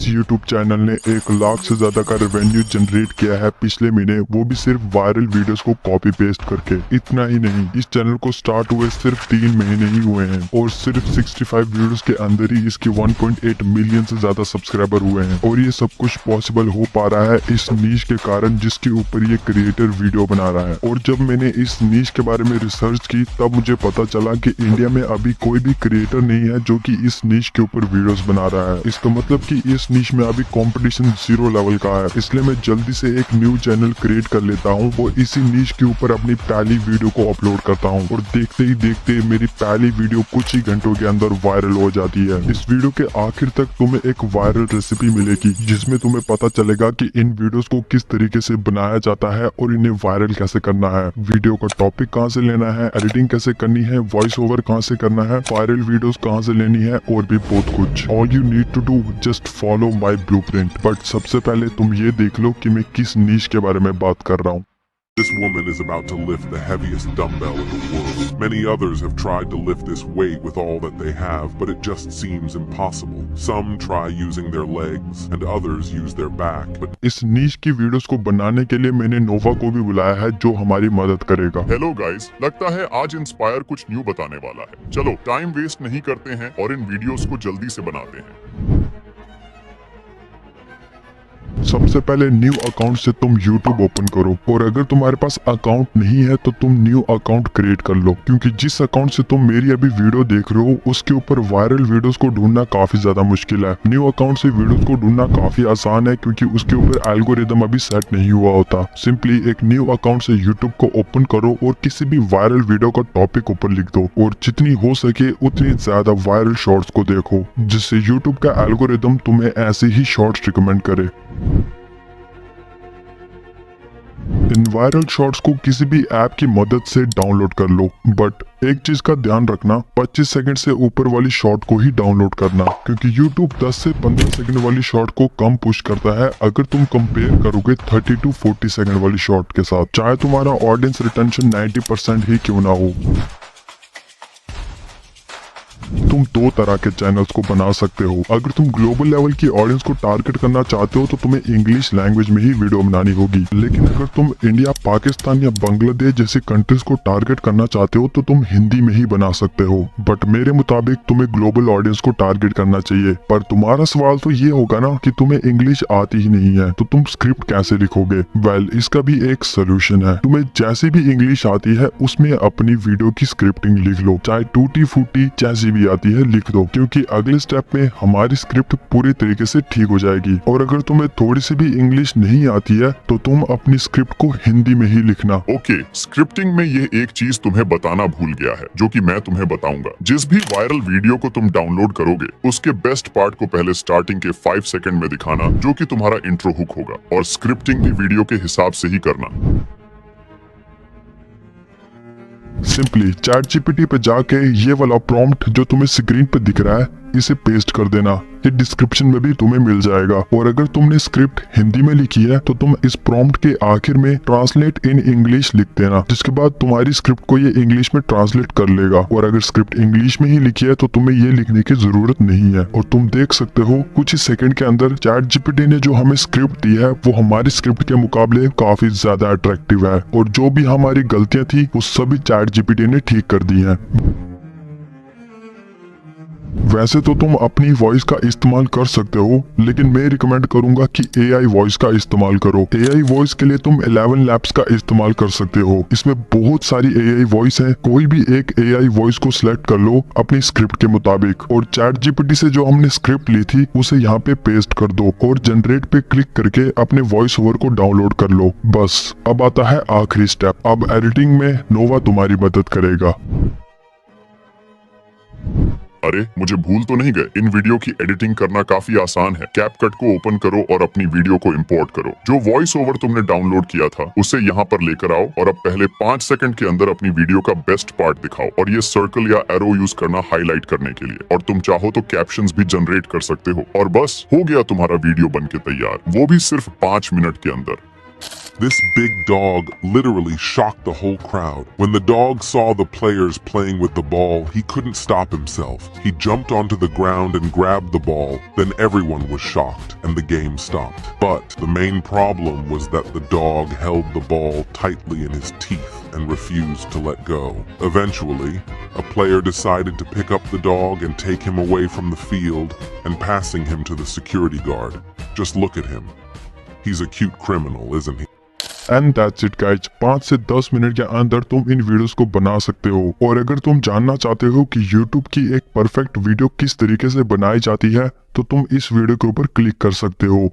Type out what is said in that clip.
इस YouTube channel ने 1 लाख से ज्यादा का रेवेन्यू जनरेट किया है पिछले महीने, वो भी सिर्फ वायरल वीडियोस को कॉपी पेस्ट करके। इतना ही नहीं, इस चैनल को स्टार्ट हुए सिर्फ 3 महीने ही हुए हैं और सिर्फ 65 वीडियोस के अंदर ही इसके 1.8 मिलियन से ज्यादा सब्सक्राइबर हुए हैं। और ये सब कुछ पॉसिबल हो पा रहा है इस नीश के कारण जिसके ऊपर ये क्रिएटर वीडियो बना रहा है। और जब मैंने इस नीश के बारे में रिसर्च की तब मुझे पता चला कि इंडिया में अभी कोई भी क्रिएटर नहीं है जो कि इस नीश के ऊपर वीडियोस बना रहा है। इसका मतलब कि इस नीश में अभी कंपटीशन 0 लेवल का है। इसलिए मैं जल्दी से एक न्यू चैनल क्रिएट कर लेता हूँ और इसी नीश के ऊपर अपनी पहली वीडियो को अपलोड करता हूँ। और देखते ही देखते मेरी पहली वीडियो कुछ ही घंटों के अंदर वायरल हो जाती है। इस वीडियो के आखिर तक तुम्हें एक वायरल रेसिपी मिलेगी जिसमें तुम्हें पता चलेगा कि इन वीडियोस को किस तरीके से बनाया जाता है और इन्हें वायरल कैसे करना है, वीडियो का टॉपिक कहां से लेना है, एडिटिंग कैसे करनी है, वॉइस ओवर कहां से करना है, वायरल वीडियोस कहां से लेनी है और भी बहुत कुछ। All you need to do just follow my blueprint. But सबसे पहले तुम ये देख लो कि मैं किस नीश के बारे में बात कर रहा हूँ। This woman is about to lift the heaviest dumbbell in the world. Many others have tried to lift this weight with all that they have, but it just seems impossible. Some try using their legs and others use their back. But इस नीश की videos को बनाने के लिए मैंने नोवा को भी बुलाया है जो हमारी मदद करेगा। हेलो गाइस, लगता है आज इंस्पायर कुछ न्यू बताने वाला है। चलो टाइम वेस्ट नहीं करते हैं और इन वीडियोस को जल्दी से बनाते हैं। सबसे पहले न्यू अकाउंट से तुम YouTube ओपन करो और अगर तुम्हारे पास अकाउंट नहीं है तो तुम न्यू अकाउंट क्रिएट कर लो, क्योंकि जिस अकाउंट से तुम मेरी अभी वीडियो देख रहे हो उसके ऊपर वायरल वीडियोस को ढूंढना काफी ज्यादा मुश्किल है। न्यू अकाउंट से वीडियोस को ढूंढना काफी आसान है क्योंकि उसके ऊपर एल्गोरिदम अभी सेट नहीं हुआ होता। सिंपली एक न्यू अकाउंट से YouTube को ओपन करो और किसी भी वायरल वीडियो का टॉपिक ऊपर लिख दो और जितनी हो सके उतनी ज्यादा वायरल शॉर्ट्स को देखो जिससे YouTube का एल्गोरिदम तुम्हें ऐसे ही शॉर्ट्स रिकमेंड करे। इन वायरल शॉर्ट्स को किसी भी ऐप की मदद से डाउनलोड कर लो, बट एक चीज का ध्यान रखना, 25 सेकंड से ऊपर वाली शॉर्ट को ही डाउनलोड करना क्योंकि YouTube 10 से 15 सेकंड वाली शॉर्ट को कम पुश करता है अगर तुम कंपेयर करोगे 30 to 40 सेकंड वाली शॉर्ट के साथ, चाहे तुम्हारा ऑडियंस रिटेंशन 90% ही क्यों ना हो। तुम 2 तरह के चैनल्स को बना सकते हो। अगर तुम ग्लोबल लेवल की ऑडियंस को टारगेट करना चाहते हो तो तुम्हें इंग्लिश लैंग्वेज में ही वीडियो बनानी होगी, लेकिन अगर तुम इंडिया, पाकिस्तान या बांग्लादेश जैसे कंट्रीज को टारगेट करना चाहते हो तो तुम हिंदी में ही बना सकते हो। बट मेरे मुताबिक तुम्हें ग्लोबल ऑडियंस को टारगेट करना चाहिए। पर तुम्हारा सवाल तो ये होगा ना कि तुम्हें इंग्लिश आती ही नहीं है तो तुम स्क्रिप्ट कैसे लिखोगे। वेल, इसका भी एक सोल्यूशन है। तुम्हें जैसी भी इंग्लिश आती है उसमें अपनी वीडियो की स्क्रिप्टिंग लिख लो, चाहे टूटी फूटी जैसी भी आती है लिख दो, क्योंकि अगले स्टेप में हमारी स्क्रिप्ट पूरी तरीके से ठीक हो जाएगी। और अगर तुम्हें थोड़ी सी भी इंग्लिश नहीं आती है तो तुम अपनी स्क्रिप्ट को हिंदी में ही लिखना। ओके, स्क्रिप्टिंग में ये एक चीज तुम्हें बताना भूल गया है जो कि मैं तुम्हें बताऊंगा। जिस भी वायरल वीडियो को तुम डाउनलोड करोगे उसके बेस्ट पार्ट को पहले स्टार्टिंग के 5 सेकंड में दिखाना जो कि तुम्हारा इंट्रो हुक होगा, और स्क्रिप्टिंग भी वीडियो के हिसाब से ही करना। सिंपली ChatGPT पे जाके ये वाला प्रॉम्प्ट जो तुम्हें स्क्रीन पे दिख रहा है इसे पेस्ट कर देना, ये डिस्क्रिप्शन में भी तुम्हें मिल जाएगा। और अगर तुमने स्क्रिप्ट हिंदी में लिखी है तो तुम इस प्रॉम्प्ट के आखिर में ट्रांसलेट इन इंग्लिश लिख देना, जिसके बाद तुम्हारी स्क्रिप्ट को ये इंग्लिश में ट्रांसलेट कर लेगा। और अगर स्क्रिप्ट इंग्लिश में ही लिखी है तो तुम्हें ये लिखने की जरूरत नहीं है। और तुम देख सकते हो कुछ ही सेकंड के अंदर ChatGPT ने जो हमें स्क्रिप्ट दी है वो हमारी स्क्रिप्ट के मुकाबले काफी ज्यादा अट्रैक्टिव है, और जो भी हमारी गलतियां थी वो सभी ChatGPT ने ठीक कर दी है। वैसे तो तुम अपनी वॉइस का इस्तेमाल कर सकते हो, लेकिन मैं रिकमेंड करूंगा कि AI वॉइस का इस्तेमाल करो। AI वॉइस के लिए तुम 11 लैब्स का इस्तेमाल कर सकते हो। इसमें बहुत सारी AI वॉइस है, कोई भी एक AI वॉइस को सिलेक्ट कर लो अपनी स्क्रिप्ट के मुताबिक, और ChatGPT से जो हमने स्क्रिप्ट ली थी उसे यहाँ पे पेस्ट कर दो और जनरेट पे क्लिक करके अपने वॉइस ओवर को डाउनलोड कर लो। बस अब आता है आखिरी स्टेप। अब एडिटिंग में नोवा तुम्हारी मदद करेगा। अरे, मुझे भूल तो नहीं गए, इन वीडियो की एडिटिंग करना काफी आसान है। कैपकट को ओपन करो और अपनी वीडियो को इंपोर्ट करो। जो वॉइस ओवर तुमने डाउनलोड किया था उसे यहाँ पर लेकर आओ और अब पहले 5 सेकंड के अंदर अपनी वीडियो का बेस्ट पार्ट दिखाओ, और ये सर्कल या एरो यूज करना हाईलाइट करने के लिए। और तुम चाहो तो कैप्शंस भी जनरेट कर सकते हो, और बस हो गया तुम्हारा वीडियो बनके तैयार, वो भी सिर्फ 5 मिनट के अंदर। This big dog literally shocked the whole crowd. When the dog saw the players playing with the ball, he couldn't stop himself. He jumped onto the ground and grabbed the ball. Then everyone was shocked and the game stopped. But the main problem was that the dog held the ball tightly in his teeth and refused to let go. Eventually, a player decided to pick up the dog and take him away from the field and passing him to the security guard. Just look at him. He's a cute criminal, isn't he? And that's it guys. 5 से 10 minute के अंदर तुम इन videos को बना सकते हो। और अगर तुम जानना चाहते हो कि यूट्यूब की एक परफेक्ट वीडियो किस तरीके से बनाई जाती है तो तुम इस वीडियो के ऊपर क्लिक कर सकते हो।